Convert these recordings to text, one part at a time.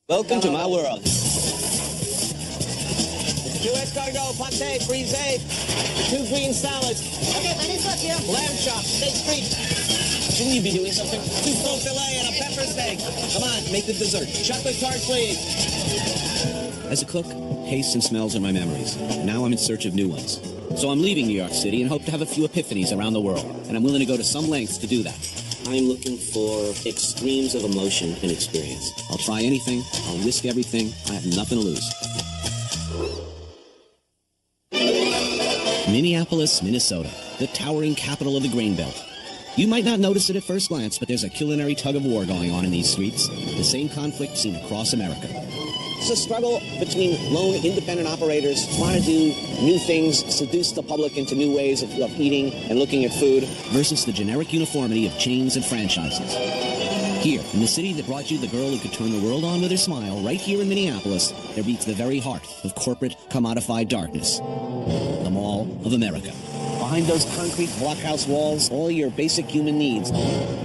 Welcome to my world. U.S. cargo, pate, frisee, 2 green salads. Okay, lettuce up here. Lamb chop, steak frites. Shouldn't you be doing something? 2 full filet and a pepper steak. Come on, make the dessert. Chocolate tart, please. As a cook, tastes and smells are my memories. Now I'm in search of new ones. So I'm leaving New York City and hope to have a few epiphanies around the world. And I'm willing to go to some lengths to do that. I'm looking for extremes of emotion and experience. I'll try anything. I'll risk everything. I have nothing to lose. Minneapolis, Minnesota, the towering capital of the grain belt. You might not notice it at first glance, but there's a culinary tug-of-war going on in these streets. The same conflict seen across America. It's a struggle between lone independent operators who want to do new things, seduce the public into new ways of eating and looking at food, versus the generic uniformity of chains and franchises. Here, in the city that brought you the girl who could turn the world on with her smile, right here in Minneapolis, there beats the very heart of corporate, commodified darkness. The Mall of America. Behind those concrete blockhouse walls, all your basic human needs,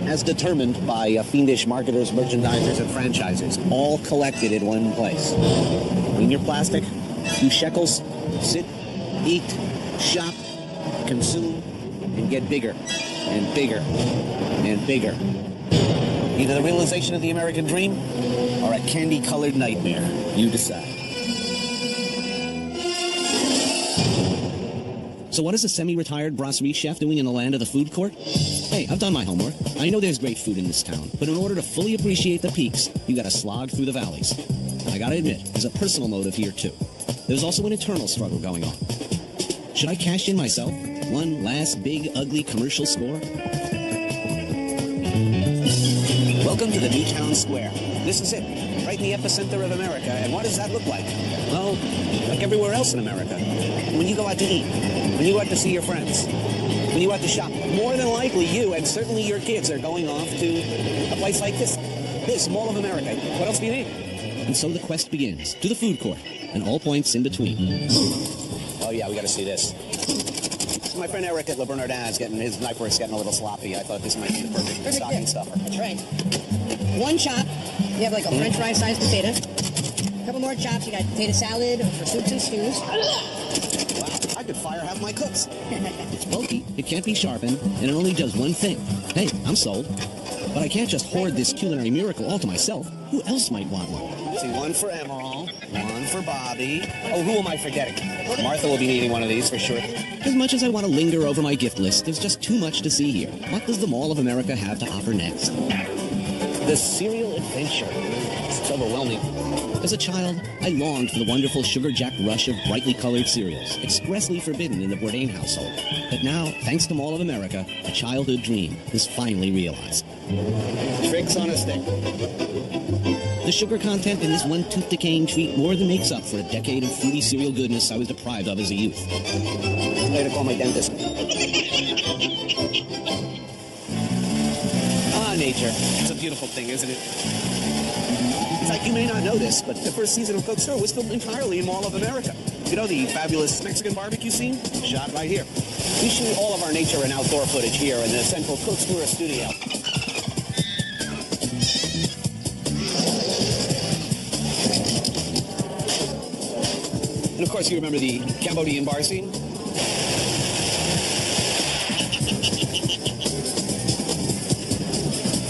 as determined by fiendish marketers, merchandisers, and franchisers, all collected in one place. Clean your plastic, 2 shekels, sit, eat, shop, consume, and get bigger, and bigger, and bigger. Either the realization of the American dream, or a candy-colored nightmare. You decide. So what is a semi-retired brasserie chef doing in the land of the food court? Hey, I've done my homework. I know there's great food in this town, but in order to fully appreciate the peaks, you gotta slog through the valleys. And I gotta admit, there's a personal motive here too. There's also an internal struggle going on. Should I cash in myself? One last big, ugly commercial score? Welcome to the new town square. This is it, right in the epicenter of America. And what does that look like? Well, like everywhere else in America. When you go out to eat, when you go out to see your friends, when you go out to shop, more than likely you and certainly your kids are going off to a place like this Mall of America. What else do you need? And so the quest begins, to the food court, and all points in between. Oh yeah, we gotta see this. My friend Eric at Le Bernardin's his knife work's getting a little sloppy. I thought this might be the perfect stocking stuffer. That's right. 1 chop, you have like a French fry sized potato. A couple more chops, you got potato salad for soups and stews. Wow, I could fire half my cooks. It's bulky, it can't be sharpened, and it only does one thing. Hey, I'm sold. But I can't just hoard this culinary miracle all to myself. Who else might want one? See, 1 for Emerald, 1 for Bobby. Oh, who am I forgetting? Martha will be needing one of these for sure. As much as I want to linger over my gift list, there's just too much to see here. What does the Mall of America have to offer next? The cereal adventure. It's overwhelming. As a child, I longed for the wonderful sugar jack rush of brightly colored cereals, expressly forbidden in the Bourdain household. But now, thanks to Mall of America, a childhood dream is finally realized. Tricks on a stick. The sugar content in this one-tooth decaying treat more than makes up for a decade of fruity cereal goodness I was deprived of as a youth. Later, call my dentist. Nature. It's a beautiful thing, isn't it? In fact, you may not know this, but the first season of Cook's Tour was filmed entirely in Mall of America. You know the fabulous Mexican barbecue scene? Shot right here. We shoot all of our nature and outdoor footage here in the central Cook's Tour studio. And of course, you remember the Cambodian bar scene?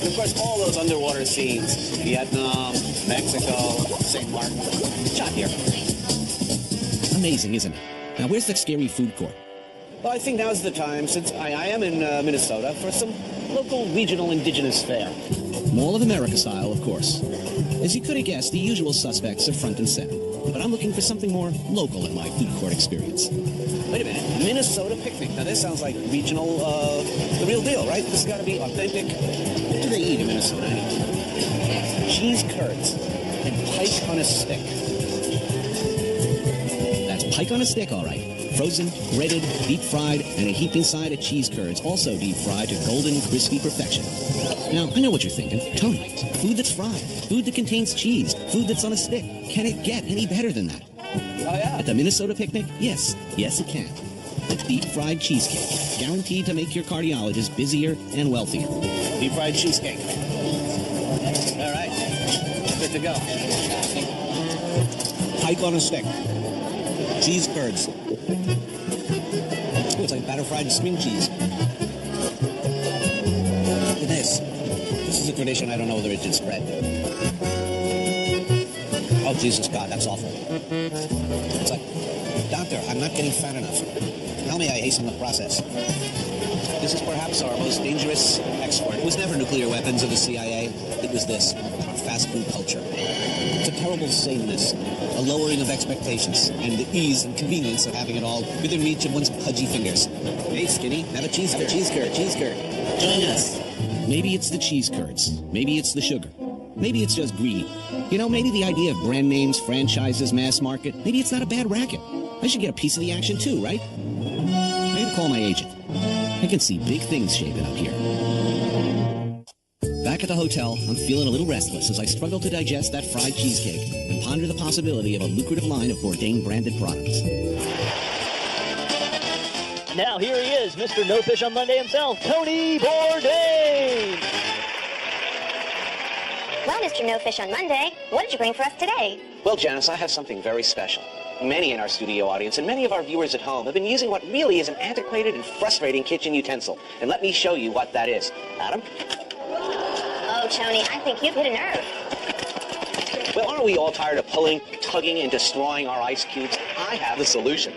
Of course, all those underwater scenes, Vietnam, Mexico, St. Martin, shot here. Amazing, isn't it? Now, where's the scary food court? Well, I think now's the time, since I am in Minnesota, for some local regional indigenous fare. Mall of America style, of course. As you could have guessed, the usual suspects are front and center. But I'm looking for something more local in my food court experience. Wait a minute, Minnesota picnic. Now, this sounds like regional, the real deal, right? This has got to be authentic. What do they eat in Minnesota? Cheese curds and pike on a stick. That's pike on a stick, all right. Frozen, breaded, deep-fried, and a heap inside of cheese curds, also deep-fried to golden, crispy perfection. Now, I know what you're thinking. Tony, food that's fried, food that contains cheese, food that's on a stick. Can it get any better than that? Oh, yeah. At the Minnesota picnic? Yes. Yes, it can. A deep-fried cheesecake, guaranteed to make your cardiologist busier and wealthier. Deep-fried cheesecake. All right. Good to go. Pike on a stick. Cheese curds. Ooh, it's like batter fried string cheese. Look at this. This is a tradition I don't know whether it should spread. Oh, Jesus God, that's awful. It's like, doctor, I'm not getting fat enough. How may I hasten the process? This is perhaps our most dangerous export. It was never nuclear weapons of the CIA. It was this, our fast food culture. It's a terrible sameness, a lowering of expectations, and the ease and convenience of having it all within reach of one's pudgy fingers. Hey, Skinny, have a cheese curd. Join us. Maybe it's the cheese curds. Maybe it's the sugar. Maybe it's just greed. You know, maybe the idea of brand names, franchises, mass market, maybe it's not a bad racket. I should get a piece of the action too, right? I gotta call my agent. I can see big things shaping up here. Back at the hotel, I'm feeling a little restless as I struggle to digest that fried cheesecake and ponder the possibility of a lucrative line of Bourdain-branded products. Now here he is, Mr. No Fish on Monday himself, Tony Bourdain! Well, Mr. No Fish on Monday, what did you bring for us today? Well, Janice, I have something very special. Many in our studio audience and many of our viewers at home have been using what really is an antiquated and frustrating kitchen utensil. And let me show you what that is. Adam? Oh, Tony, I think you've hit a nerve. Well, aren't we all tired of pulling, tugging, and destroying our ice cubes? I have the solution.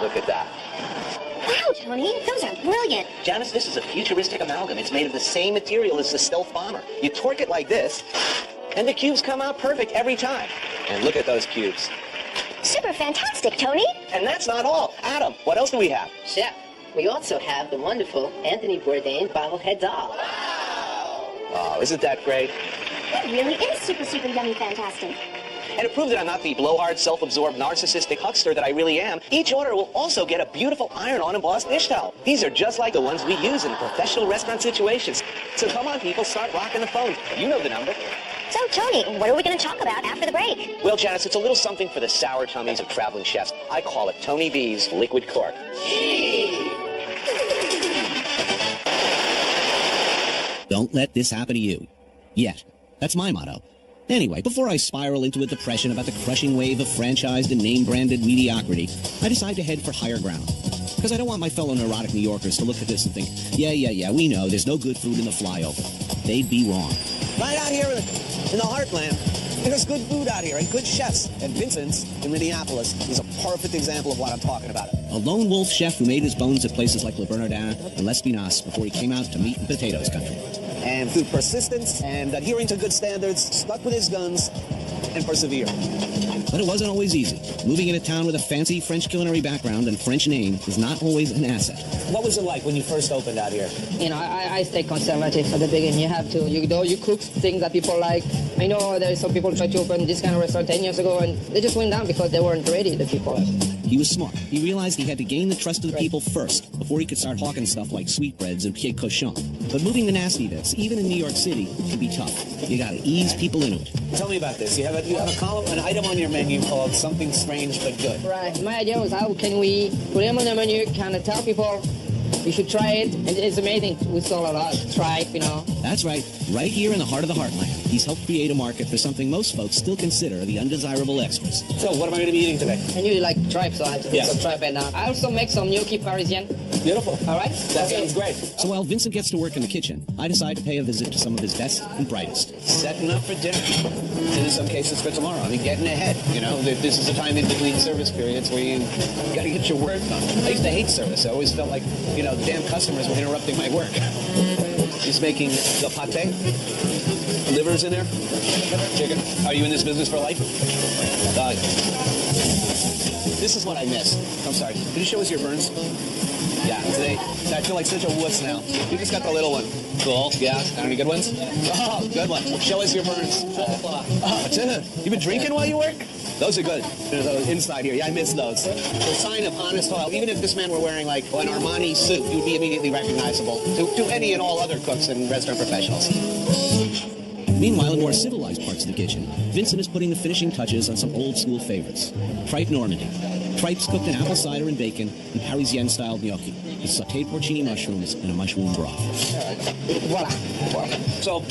Look at that. Wow, Tony, those are brilliant. Janice, this is a futuristic amalgam. It's made of the same material as the stealth bomber. You torque it like this, and the cubes come out perfect every time. And look at those cubes. Super fantastic, Tony. And that's not all. Adam, what else do we have? Chef, we also have the wonderful Anthony Bourdain bobblehead doll. Oh, isn't that great? It really is super, super yummy fantastic. And to prove that I'm not the blowhard, self-absorbed, narcissistic huckster that I really am, each order will also get a beautiful iron-on embossed dish towel. These are just like the ones we use in professional restaurant situations. So come on, people, start rocking the phones. You know the number. So, Tony, what are we going to talk about after the break? Well, Janice, it's a little something for the sour tummies of traveling chefs. I call it Tony B's Liquid Cork. Don't let this happen to you. Yet. That's my motto. Anyway, before I spiral into a depression about the crushing wave of franchised and name-branded mediocrity, I decide to head for higher ground. Because I don't want my fellow neurotic New Yorkers to look at this and think, yeah, we know, there's no good food in the flyover. They'd be wrong. Right out here in the heartland, there's good food out here and good chefs. And Vincent's in Minneapolis is a perfect example of what I'm talking about. A lone wolf chef who made his bones at places like Le Bernardin and L'Espinasse before he came out to meat and potatoes country. And through persistence and adhering to good standards, stuck with his guns and persevere. But it wasn't always easy. Moving into town with a fancy French culinary background and French name is not always an asset. What was it like when you first opened out here? You know, I stay conservative at the beginning. You have to. You cook things that people like. I know there are some people try to open this kind of restaurant 10 years ago, and they just went down because they weren't ready, the people. He was smart. He realized he had to gain the trust of the people first before he could start hawking stuff like sweetbreads and pied cochon. But moving to nasty bits, even in New York City, can be tough. You gotta ease people into it. Tell me about this. You have a column, an item on your menu called something strange but good. Right. My idea was how can we put them on the menu, kind of tell people you should try it, and it's amazing. We saw a lot of tripe, you know. That's right. Right here in the heart of the heartland, he's helped create a market for something most folks still consider the undesirable extras. So what am I going to be eating today? I knew you like tripe, so I had to put some tripe in. I also make some gnocchi Parisian. Beautiful. All right? That sounds great. So while Vincent gets to work in the kitchen, I decide to pay a visit to some of his best and brightest. Setting up for dinner. And in some cases for tomorrow. I mean, getting ahead. You know, this is a time in between service periods where you got to get your work done. I used to hate service. I always felt like, you know, damn customers were interrupting my work. He's making the pate. Liver's in there. Chicken. Are you in this business for life? This is what I miss. I'm sorry. Can you show us your burns? Yeah, today, I feel like such a wuss now. You just got the little one. Cool. Yeah. Any good ones? Oh, good one. Show us your burns. You been drinking while you work? Those are good. There's those inside here. Yeah, I miss those. The sign of honest toil. Even if this man were wearing like an Armani suit, you'd be immediately recognizable to any and all other cooks and restaurant professionals. Meanwhile, in more civilized parts of the kitchen, Vincent is putting the finishing touches on some old-school favorites. Tripe Normandy. Tripes cooked in apple cider and bacon and Parisienne-style gnocchi with sautéed porcini mushrooms and a mushroom broth. Voila. So,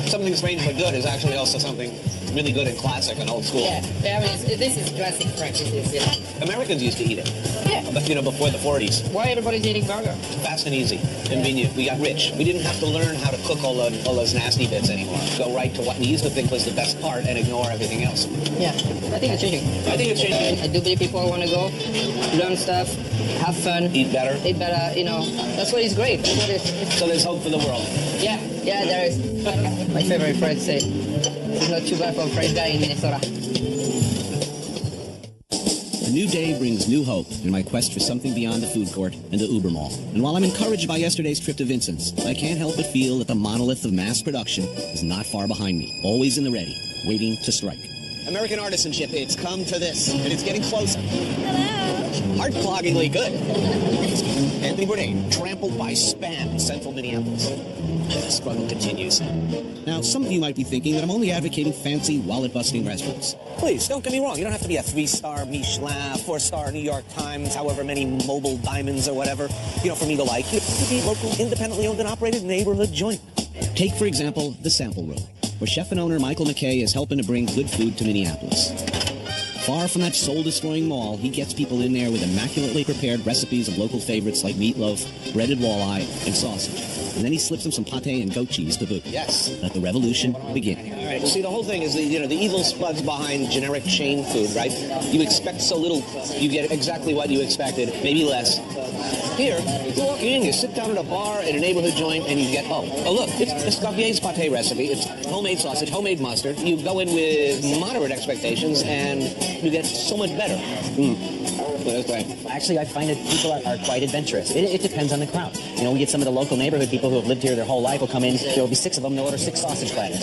something strange but good is actually also something really good and classic and old school. Yeah, I mean, this is classic French. This is, Americans used to eat it. Yeah. But, before the 40s. Why everybody's eating burger? Fast and easy, convenient. We got rich. We didn't have to learn how to cook all those nasty bits anymore. Go right to what we used to think was the best part and ignore everything else. Yeah, I think it's changing. I think it's changing. I do believe people want to go, learn stuff, have fun. Eat better. Eat better, that's what is great. That's what it's, So there's hope for the world. yeah, there is. My favorite friend say, it's not too bad for a French guy in Minnesota. A new day brings new hope in my quest for something beyond the food court and the Uber Mall. And while I'm encouraged by yesterday's trip to Vincent's, I can't help but feel that the monolith of mass production is not far behind me, always in the ready, waiting to strike. American artisanship, it's come to this, and it's getting closer. Hello. Heart-cloggingly good. Anthony Bourdain, trampled by spam in central Minneapolis. The struggle continues. Now, some of you might be thinking that I'm only advocating fancy, wallet-busting restaurants. Please, don't get me wrong. You don't have to be a 3-star Michelin, 4-star New York Times, however many mobile diamonds or whatever, for me to like. You could be local, independently owned and operated neighborhood joint. Take, for example, the Sample Room, where chef and owner Michael McKay is helping to bring good food to Minneapolis. Far from that soul-destroying mall, he gets people in there with immaculately prepared recipes of local favorites like meatloaf, breaded walleye, and sausage. And then he slips them some pate and goat cheese to boot. Yes. Let the revolution begin. All right, see, the whole thing is, the evil spuds behind generic chain food, right? You expect so little, you get exactly what you expected, maybe less. Here, you walk in, you sit down at a bar at a neighborhood joint, and you get, oh look, it's Escoffiers pate recipe. It's homemade sausage, homemade mustard. You go in with moderate expectations, and you get so much better. That's right. Actually, I find that people are quite adventurous. It depends on the crowd. We get some of the local neighborhood people who have lived here their whole life will come in. There will be 6 of them. They'll order 6 sausage platters.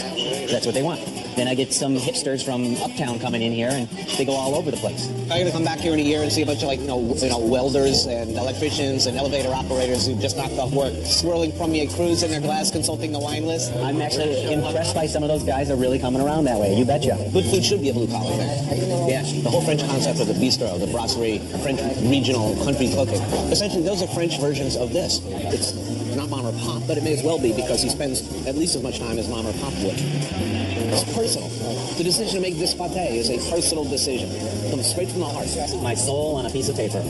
That's what they want. Then I get some hipsters from uptown coming in here, and they go all over the place. I'm going to come back here in a year and see a bunch of welders and electricians and elevator operators who just knocked off work, swirling from me a cruise in their glass, consulting the wine list. I'm actually impressed by some of those guys are really coming around that way. You betcha. Good food should be a blue-collar thing. Yeah, the whole French concept of the bistro, the brasserie, French regional country cooking. Essentially, those are French versions of this. It's not mom or pop, but it may as well be because he spends at least as much time as mom or pop would. It's personal. The decision to make this pate is a personal decision. It comes straight from the heart. My soul on a piece of paper.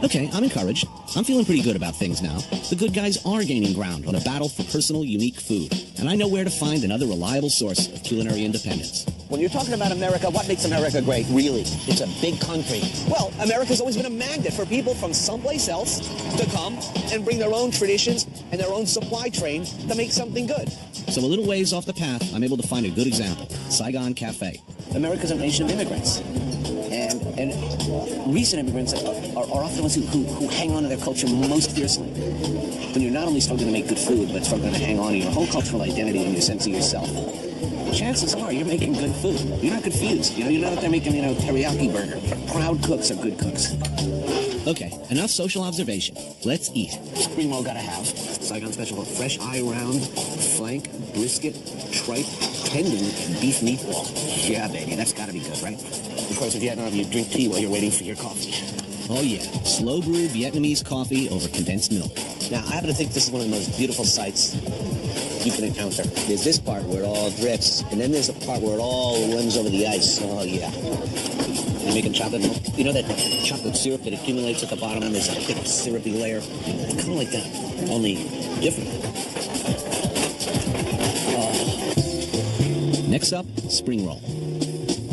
Okay, I'm encouraged. I'm feeling pretty good about things now. The good guys are gaining ground on a battle for personal, unique food. And I know where to find another reliable source of culinary independence. When you're talking about America, what makes America great, really? It's a big country. Well, America's always been a magnet for people from someplace else to come and bring their own traditions and their own supply train to make something good. So a little ways off the path, I'm able to find a good example. Saigon Cafe. America's a nation of immigrants. And recent immigrants are often the ones who hang on to their culture most fiercely. When you're not only struggling to make good food, but struggling to hang on to your whole cultural identity and your sense of yourself, chances are you're making good food. You're not confused. You're not out there making, teriyaki burger. Proud cooks are good cooks. Okay, enough social observation. Let's eat. Spring roll gotta have. Saigon special, fresh eye round, flank, brisket, tripe, tendon, and beef meatball. Yeah, baby, that's gotta be good, right? Of course, in Vietnam, you drink tea while you're waiting for your coffee. Oh yeah, slow brew Vietnamese coffee over condensed milk. Now, I happen to think this is one of the most beautiful sights you can encounter. There's this part where it all drips, and then there's the part where it all runs over the ice. Oh, yeah. You're making chocolate milk. You know that chocolate syrup that accumulates at the bottom and there's a thick syrupy layer? Kind of like that, only different. Next up, spring roll.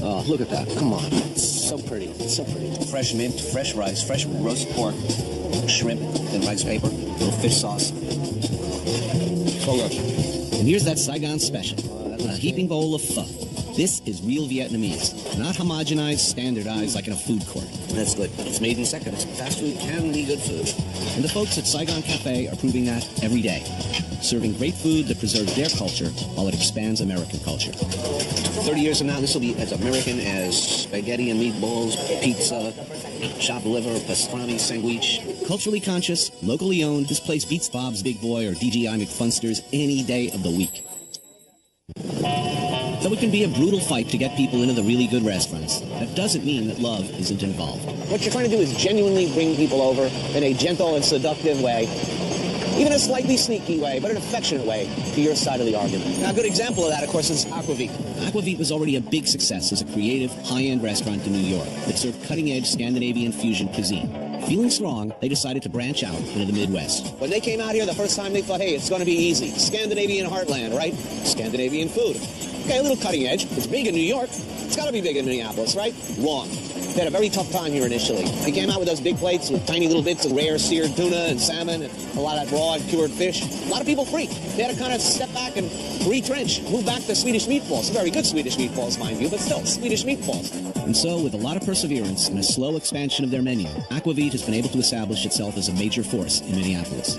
Oh, look at that. Come on. It's so pretty. It's so pretty. Fresh mint, fresh rice, fresh roast pork, shrimp, and rice paper, little fish sauce. So good. And here's that Saigon special, a heaping bowl of pho. This is real Vietnamese, not homogenized, standardized like in a food court. That's good. It's made in seconds. Fast food can be good food. And the folks at Saigon Cafe are proving that every day, serving great food that preserves their culture while it expands American culture. 30 years from now, this will be as American as spaghetti and meatballs, pizza, chopped liver, pastrami sandwich. Culturally conscious, locally owned, this place beats Bob's Big Boy or DGI McFunsters any day of the week. Though it can be a brutal fight to get people into the really good restaurants, that doesn't mean that love isn't involved. What you're trying to do is genuinely bring people over in a gentle and seductive way even a slightly sneaky way, but an affectionate way, to your side of the argument. Now, a good example of that, of course, is Aquavit. Aquavit was already a big success as a creative, high-end restaurant in New York that served cutting-edge Scandinavian fusion cuisine. Feeling strong, they decided to branch out into the Midwest. When they came out here the first time, they thought, hey, it's going to be easy. Scandinavian heartland, right? Scandinavian food. Okay, a little cutting edge. It's big in New York. It's got to be big in Minneapolis, right? Wrong. They had a very tough time here initially. They came out with those big plates with tiny little bits of rare seared tuna and salmon and a lot of that raw and cured fish. A lot of people freaked. They had to kind of step back and retrench, move back to Swedish meatballs. Very good Swedish meatballs, mind you, but still, Swedish meatballs. And so, with a lot of perseverance and a slow expansion of their menu, Aquavit has been able to establish itself as a major force in Minneapolis.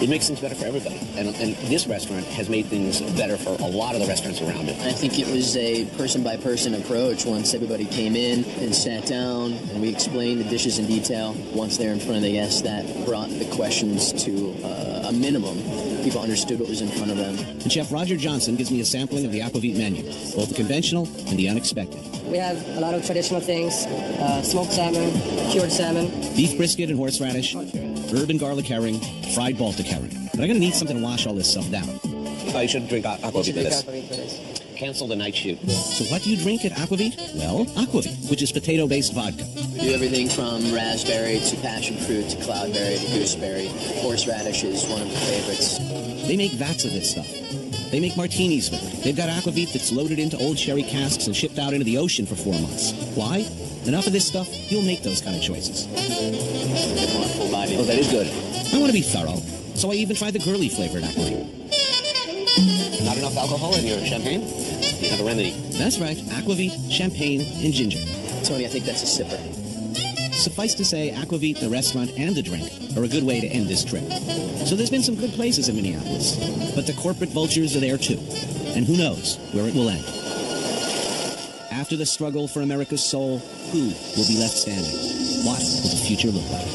It makes things better for everybody. And this restaurant has made things better for a lot of the restaurants around it. I think it was a person-by-person approach once everybody came in and sat down and we explained the dishes in detail. Once they're in front of the guests, that brought the questions to a minimum. People understood what was in front of them. And Chef Roger Johnson gives me a sampling of the Aquavit menu, both the conventional and the unexpected. We have a lot of traditional things, smoked salmon, cured salmon. Beef brisket and horseradish, herb and garlic herring, fried Baltic herring. But I'm going to need something to wash all this stuff down. Oh, you should drink Aquavit for this. Cancel the night shoot. So what do you drink at Aquavit? Well, Aquavit, which is potato-based vodka. We do everything from raspberry to passion fruit to cloudberry to gooseberry. Horseradish is one of the favorites. They make vats of this stuff. They make martinis with it. They've got Aquavit that's loaded into old sherry casks and shipped out into the ocean for 4 months. Why? Enough of this stuff, you'll make those kind of choices. Oh, that is good. I want to be thorough, so I even tried the girly flavored Aquavit. Not enough alcohol in your champagne? You have a remedy. That's right, Aquavit, champagne, and ginger. Tony, I think that's a sipper. Suffice to say, Aquavit, the restaurant, and the drink are a good way to end this trip. So there's been some good places in Minneapolis, but the corporate vultures are there too. And who knows where it will end. After the struggle for America's soul, who will be left standing? What will the future look like?